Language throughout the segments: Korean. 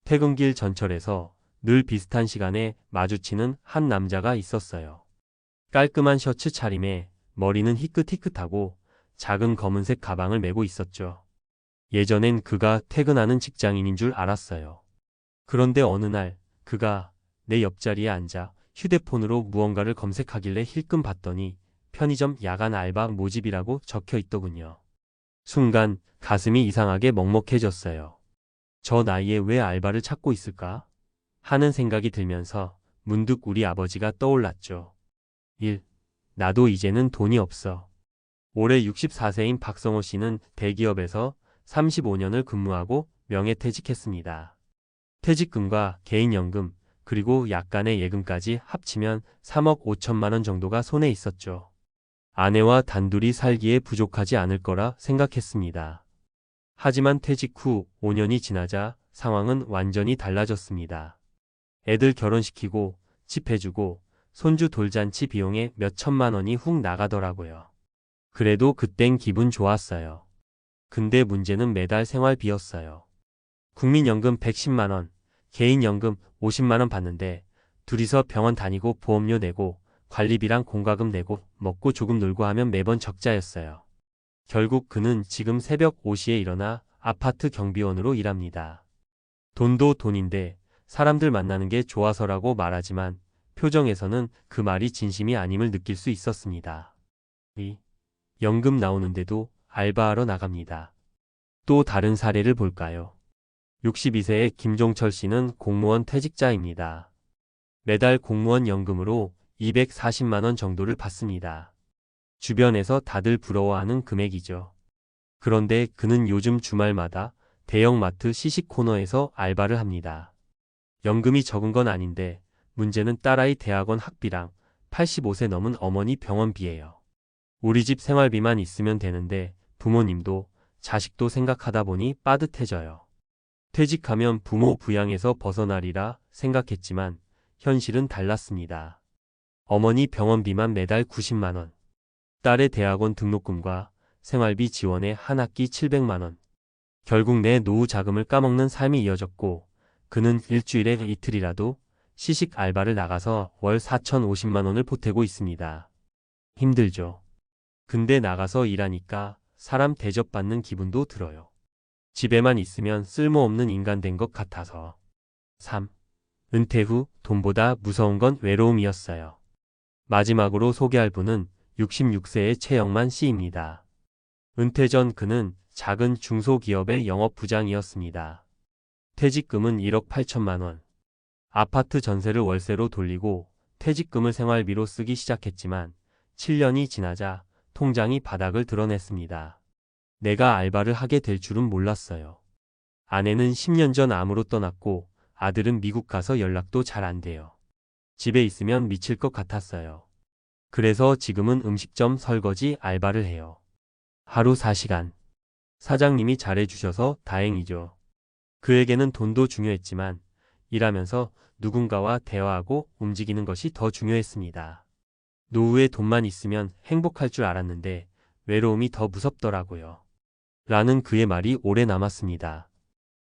퇴근길 전철에서 늘 비슷한 시간에 마주치는 한 남자가 있었어요. 깔끔한 셔츠 차림에 머리는 희끗희끗하고 작은 검은색 가방을 메고 있었죠. 예전엔 그가 퇴근하는 직장인인 줄 알았어요. 그런데 어느 날 그가 내 옆자리에 앉아 휴대폰으로 무언가를 검색하길래 힐끔 봤더니 편의점 야간 알바 모집이라고 적혀 있더군요. 순간 가슴이 이상하게 먹먹해졌어요. 저 나이에 왜 알바를 찾고 있을까? 하는 생각이 들면서 문득 우리 아버지가 떠올랐죠. 1. 나도 이제는 돈이 없어. 올해 64세인 박성호 씨는 대기업에서 35년을 근무하고 명예퇴직했습니다. 퇴직금과 개인연금, 그리고 약간의 예금까지 합치면 3억 5천만 원 정도가 손에 있었죠. 아내와 단둘이 살기에 부족하지 않을 거라 생각했습니다. 하지만 퇴직 후 5년이 지나자 상황은 완전히 달라졌습니다. 애들 결혼시키고 집 해주고 손주 돌잔치 비용에 몇 천만 원이 훅 나가더라고요. 그래도 그땐 기분 좋았어요. 근데 문제는 매달 생활비였어요. 국민연금 110만 원, 개인연금 50만 원 받는데 둘이서 병원 다니고 보험료 내고 관리비랑 공과금 내고 먹고 조금 놀고 하면 매번 적자였어요. 결국 그는 지금 새벽 5시에 일어나 아파트 경비원으로 일합니다. 돈도 돈인데 사람들 만나는 게 좋아서라고 말하지만 표정에서는 그 말이 진심이 아님을 느낄 수 있었습니다. 연금 나오는데도 알바하러 나갑니다. 또 다른 사례를 볼까요? 62세의 김종철 씨는 공무원 퇴직자입니다. 매달 공무원 연금으로 240만 원 정도를 받습니다. 주변에서 다들 부러워하는 금액이죠. 그런데 그는 요즘 주말마다 대형마트 시식 코너에서 알바를 합니다. 연금이 적은 건 아닌데 문제는 딸아이 대학원 학비랑 85세 넘은 어머니 병원비예요. 우리 집 생활비만 있으면 되는데 부모님도 자식도 생각하다 보니 빠듯해져요. 퇴직하면 부모 부양에서 벗어나리라 생각했지만 현실은 달랐습니다. 어머니 병원비만 매달 90만 원, 딸의 대학원 등록금과 생활비 지원에 한 학기 700만 원. 결국 내 노후 자금을 까먹는 삶이 이어졌고 그는 일주일에 이틀이라도 시식 알바를 나가서 월 4,050만 원을 보태고 있습니다. 힘들죠. 근데 나가서 일하니까 사람 대접받는 기분도 들어요. 집에만 있으면 쓸모없는 인간 된 것 같아서. 3. 은퇴 후 돈보다 무서운 건 외로움이었어요. 마지막으로 소개할 분은 66세의 최영만 씨입니다. 은퇴 전 그는 작은 중소기업의 영업부장이었습니다. 퇴직금은 1억 8천만 원. 아파트 전세를 월세로 돌리고 퇴직금을 생활비로 쓰기 시작했지만 7년이 지나자 통장이 바닥을 드러냈습니다. 내가 알바를 하게 될 줄은 몰랐어요. 아내는 10년 전 암으로 떠났고 아들은 미국 가서 연락도 잘 안 돼요. 집에 있으면 미칠 것 같았어요. 그래서 지금은 음식점 설거지 알바를 해요. 하루 4시간. 사장님이 잘해주셔서 다행이죠. 그에게는 돈도 중요했지만 일하면서 누군가와 대화하고 움직이는 것이 더 중요했습니다. 노후에 돈만 있으면 행복할 줄 알았는데 외로움이 더 무섭더라고요. 라는 그의 말이 오래 남았습니다.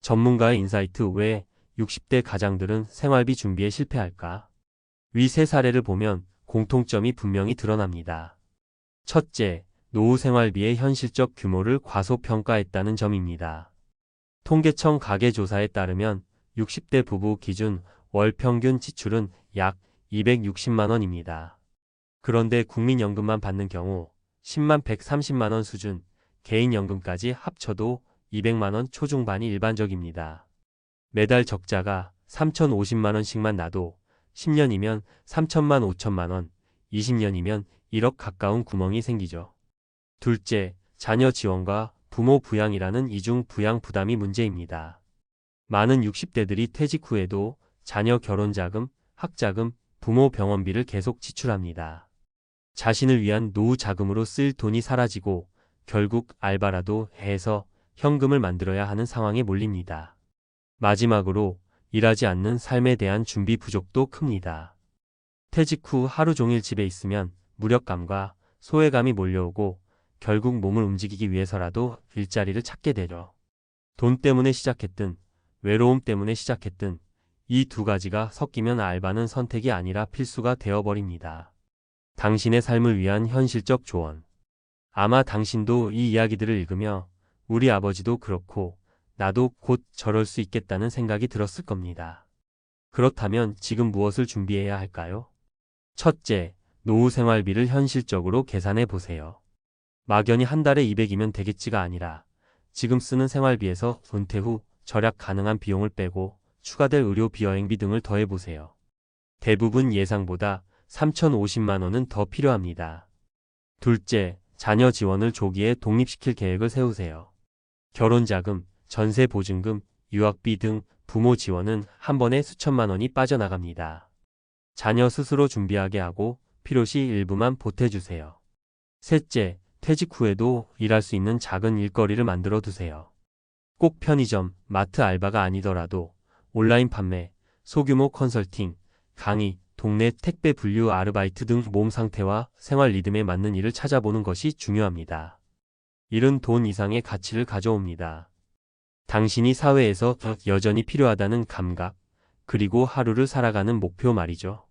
전문가의 인사이트. 왜 60대 가장들은 생활비 준비에 실패할까? 위 세 사례를 보면 공통점이 분명히 드러납니다. 첫째, 노후 생활비의 현실적 규모를 과소평가했다는 점입니다. 통계청 가계조사에 따르면 60대 부부 기준 월 평균 지출은 약 260만 원입니다. 그런데 국민연금만 받는 경우 10만 130만 원 수준, 개인연금까지 합쳐도 200만 원 초중반이 일반적입니다. 매달 적자가 3,050만 원씩만 나도 10년이면 3천만 5천만 원, 20년이면 1억 가까운 구멍이 생기죠. 둘째, 자녀 지원과 부모 부양이라는 이중 부양 부담이 문제입니다. 많은 60대들이 퇴직 후에도 자녀 결혼자금, 학자금, 부모 병원비를 계속 지출합니다. 자신을 위한 노후 자금으로 쓸 돈이 사라지고 결국 알바라도 해서 현금을 만들어야 하는 상황에 몰립니다. 마지막으로 일하지 않는 삶에 대한 준비 부족도 큽니다. 퇴직 후 하루 종일 집에 있으면 무력감과 소외감이 몰려오고 결국 몸을 움직이기 위해서라도 일자리를 찾게 되죠. 돈 때문에 시작했든 외로움 때문에 시작했든 이 두 가지가 섞이면 알바는 선택이 아니라 필수가 되어버립니다. 당신의 삶을 위한 현실적 조언. 아마 당신도 이 이야기들을 읽으며 우리 아버지도 그렇고 나도 곧 저럴 수 있겠다는 생각이 들었을 겁니다. 그렇다면 지금 무엇을 준비해야 할까요? 첫째, 노후 생활비를 현실적으로 계산해 보세요. 막연히 한 달에 200이면 되겠지가 아니라 지금 쓰는 생활비에서 은퇴 후 절약 가능한 비용을 빼고 추가될 의료비, 여행비 등을 더해 보세요. 대부분 예상보다 3,050만 원은 더 필요합니다. 둘째, 자녀 지원을 조기에 독립시킬 계획을 세우세요. 결혼자금, 전세보증금, 유학비 등 부모 지원은 한 번에 수천만 원이 빠져나갑니다. 자녀 스스로 준비하게 하고 필요시 일부만 보태주세요. 셋째, 퇴직 후에도 일할 수 있는 작은 일거리를 만들어 두세요. 꼭 편의점, 마트 알바가 아니더라도 온라인 판매, 소규모 컨설팅, 강의, 동네 택배 분류 아르바이트 등 몸 상태와 생활 리듬에 맞는 일을 찾아보는 것이 중요합니다. 일은 돈 이상의 가치를 가져옵니다. 당신이 사회에서 여전히 필요하다는 감각, 그리고 하루를 살아가는 목표 말이죠.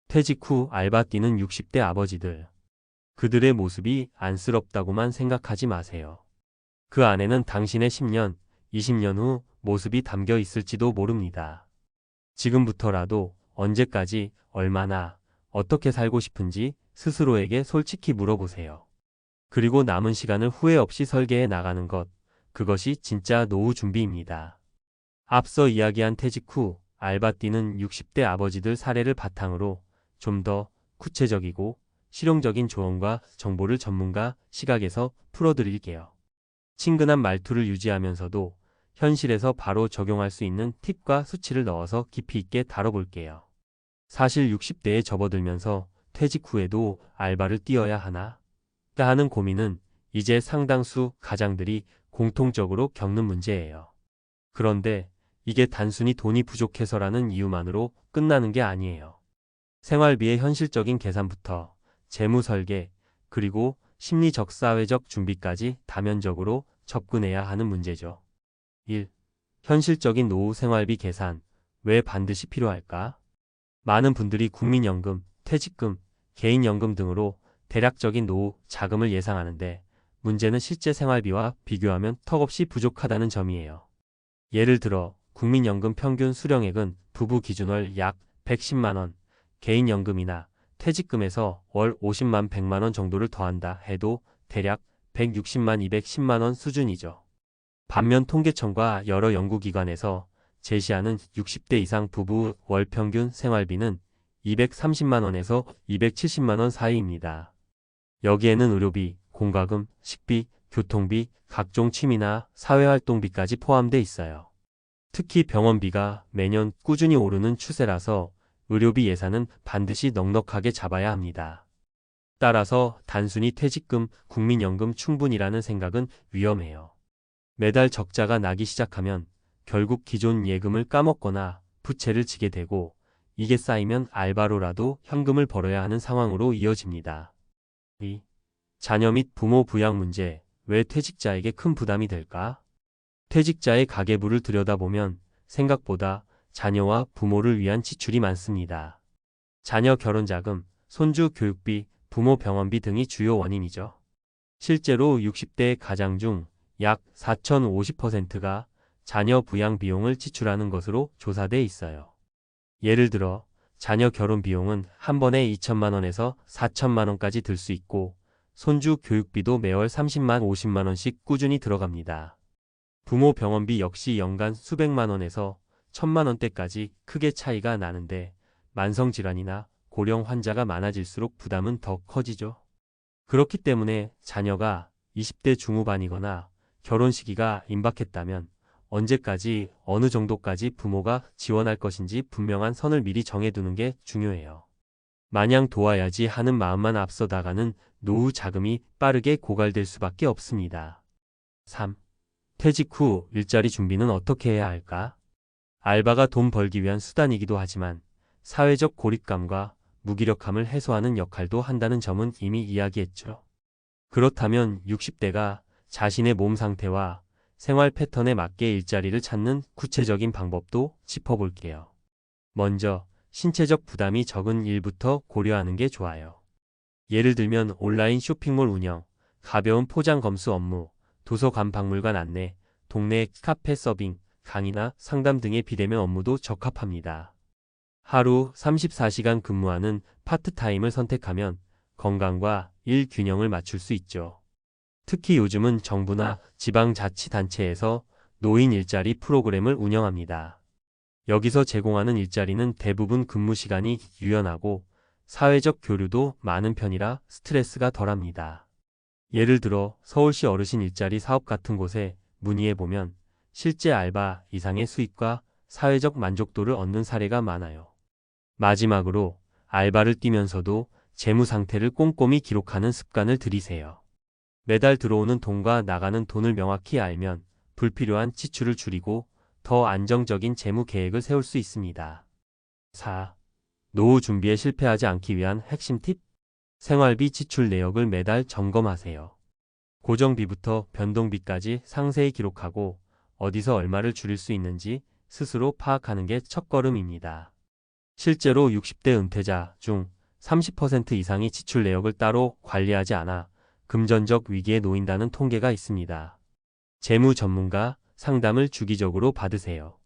퇴직 후 알바 뛰는 60대 아버지들. 그들의 모습이 안쓰럽다고만 생각하지 마세요. 그 안에는 당신의 10년, 20년 후 모습이 담겨 있을지도 모릅니다. 지금부터라도 언제까지, 얼마나, 어떻게 살고 싶은지 스스로에게 솔직히 물어보세요. 그리고 남은 시간을 후회 없이 설계해 나가는 것, 그것이 진짜 노후 준비입니다. 앞서 이야기한 퇴직 후 알바 뛰는 60대 아버지들 사례를 바탕으로 좀 더 구체적이고 실용적인 조언과 정보를 전문가 시각에서 풀어드릴게요. 친근한 말투를 유지하면서도 현실에서 바로 적용할 수 있는 팁과 수치를 넣어서 깊이 있게 다뤄볼게요. 사실 60대에 접어들면서 퇴직 후에도 알바를 뛰어야 하나? 하는 고민은 이제 상당수 가장들이 공통적으로 겪는 문제예요. 그런데 이게 단순히 돈이 부족해서라는 이유만으로 끝나는 게 아니에요. 생활비의 현실적인 계산부터 재무 설계, 그리고 심리적 사회적 준비까지 다면적으로 접근해야 하는 문제죠. 1. 현실적인 노후 생활비 계산. 왜 반드시 필요할까? 많은 분들이 국민연금, 퇴직금, 개인연금 등으로 대략적인 노후 자금을 예상하는데 문제는 실제 생활비와 비교하면 턱없이 부족하다는 점이에요. 예를 들어 국민연금 평균 수령액은 부부 기준월 약 110만 원, 개인연금이나 퇴직금에서 월 50만 100만 원 정도를 더한다 해도 대략 160만 210만 원 수준이죠. 반면 통계청과 여러 연구기관에서 제시하는 60대 이상 부부 월 평균 생활비는 230만 원에서 270만 원 사이입니다. 여기에는 의료비, 공과금, 식비, 교통비, 각종 취미나 사회활동비까지 포함돼 있어요. 특히 병원비가 매년 꾸준히 오르는 추세라서 의료비 예산은 반드시 넉넉하게 잡아야 합니다. 따라서 단순히 퇴직금, 국민연금 충분이라는 생각은 위험해요. 매달 적자가 나기 시작하면 결국 기존 예금을 까먹거나 부채를 지게 되고 이게 쌓이면 알바로라도 현금을 벌어야 하는 상황으로 이어집니다. 2. 자녀 및 부모 부양 문제. 왜 퇴직자에게 큰 부담이 될까? 퇴직자의 가계부를 들여다보면 생각보다 자녀와 부모를 위한 지출이 많습니다. 자녀 결혼자금, 손주 교육비, 부모 병원비 등이 주요 원인이죠. 실제로 60대 가장 중 약 4,050%가 자녀 부양 비용을 지출하는 것으로 조사돼 있어요. 예를 들어 자녀 결혼 비용은 한 번에 2천만 원에서 4천만 원까지 들 수 있고 손주 교육비도 매월 30만 50만 원씩 꾸준히 들어갑니다. 부모 병원비 역시 연간 수백만 원에서 1,000만 원대까지 크게 차이가 나는데 만성질환이나 고령 환자가 많아질수록 부담은 더 커지죠. 그렇기 때문에 자녀가 20대 중후반이거나 결혼 시기가 임박했다면 언제까지 어느 정도까지 부모가 지원할 것인지 분명한 선을 미리 정해두는 게 중요해요. 마냥 도와야지 하는 마음만 앞서 나가는 노후 자금이 빠르게 고갈될 수밖에 없습니다. 3. 퇴직 후 일자리 준비는 어떻게 해야 할까? 알바가 돈 벌기 위한 수단이기도 하지만 사회적 고립감과 무기력함을 해소하는 역할도 한다는 점은 이미 이야기했죠. 그렇다면 60대가 자신의 몸 상태와 생활 패턴에 맞게 일자리를 찾는 구체적인 방법도 짚어볼게요. 먼저 신체적 부담이 적은 일부터 고려하는 게 좋아요. 예를 들면 온라인 쇼핑몰 운영, 가벼운 포장 검수 업무, 도서관 박물관 안내, 동네 카페 서빙, 강의나 상담 등의 비대면 업무도 적합합니다. 하루 34시간 근무하는 파트타임을 선택하면 건강과 일 균형을 맞출 수 있죠. 특히 요즘은 정부나 지방자치단체에서 노인 일자리 프로그램을 운영합니다. 여기서 제공하는 일자리는 대부분 근무 시간이 유연하고 사회적 교류도 많은 편이라 스트레스가 덜합니다. 예를 들어 서울시 어르신 일자리 사업 같은 곳에 문의해보면 실제 알바 이상의 수입과 사회적 만족도를 얻는 사례가 많아요. 마지막으로 알바를 뛰면서도 재무 상태를 꼼꼼히 기록하는 습관을 들이세요. 매달 들어오는 돈과 나가는 돈을 명확히 알면 불필요한 지출을 줄이고 더 안정적인 재무 계획을 세울 수 있습니다. 4. 노후 준비에 실패하지 않기 위한 핵심 팁? 생활비 지출 내역을 매달 점검하세요. 고정비부터 변동비까지 상세히 기록하고 어디서 얼마를 줄일 수 있는지 스스로 파악하는 게 첫걸음입니다. 실제로 60대 은퇴자 중 30% 이상이 지출 내역을 따로 관리하지 않아 금전적 위기에 놓인다는 통계가 있습니다. 재무 전문가 상담을 주기적으로 받으세요.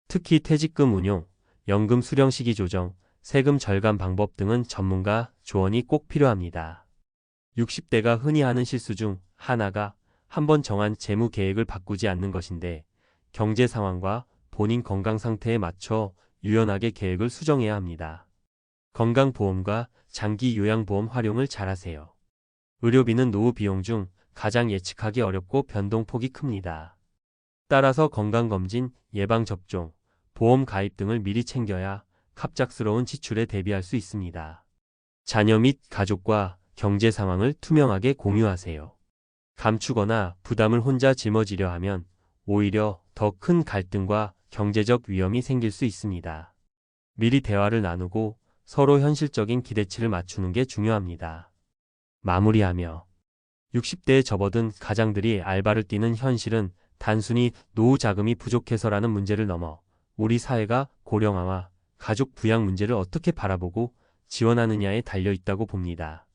특히 퇴직금 운용, 연금 수령 시기 조정, 세금 절감 방법 등은 전문가 조언이 꼭 필요합니다. 60대가 흔히 하는 실수 중 하나가 한번 정한 재무 계획을 바꾸지 않는 것인데 경제 상황과 본인 건강 상태에 맞춰 유연하게 계획을 수정해야 합니다. 건강보험과 장기 요양보험 활용을 잘하세요. 의료비는 노후 비용 중 가장 예측하기 어렵고 변동폭이 큽니다. 따라서 건강검진, 예방접종, 보험 가입 등을 미리 챙겨야 갑작스러운 지출에 대비할 수 있습니다. 자녀 및 가족과 경제 상황을 투명하게 공유하세요. 감추거나 부담을 혼자 짊어지려 하면 오히려 더 큰 갈등과 경제적 위험이 생길 수 있습니다. 미리 대화를 나누고 서로 현실적인 기대치를 맞추는 게 중요합니다. 마무리하며 60대에 접어든 가장들이 알바를 뛰는 현실은 단순히 노후 자금이 부족해서라는 문제를 넘어 우리 사회가 고령화와 가족 부양 문제를 어떻게 바라보고 지원하느냐에 달려 있다고 봅니다.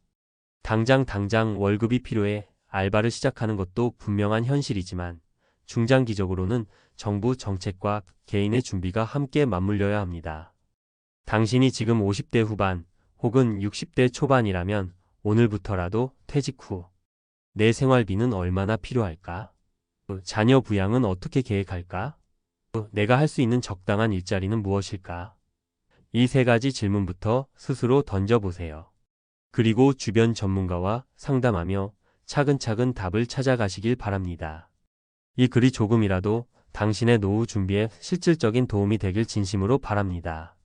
당장 월급이 필요해 알바를 시작하는 것도 분명한 현실이지만 중장기적으로는 정부 정책과 개인의 준비가 함께 맞물려야 합니다. 당신이 지금 50대 후반 혹은 60대 초반이라면 오늘부터라도 퇴직 후 내 생활비는 얼마나 필요할까? 자녀 부양은 어떻게 계획할까? 내가 할 수 있는 적당한 일자리는 무엇일까? 이 세 가지 질문부터 스스로 던져보세요. 그리고 주변 전문가와 상담하며 차근차근 답을 찾아가시길 바랍니다. 이 글이 조금이라도 당신의 노후 준비에 실질적인 도움이 되길 진심으로 바랍니다.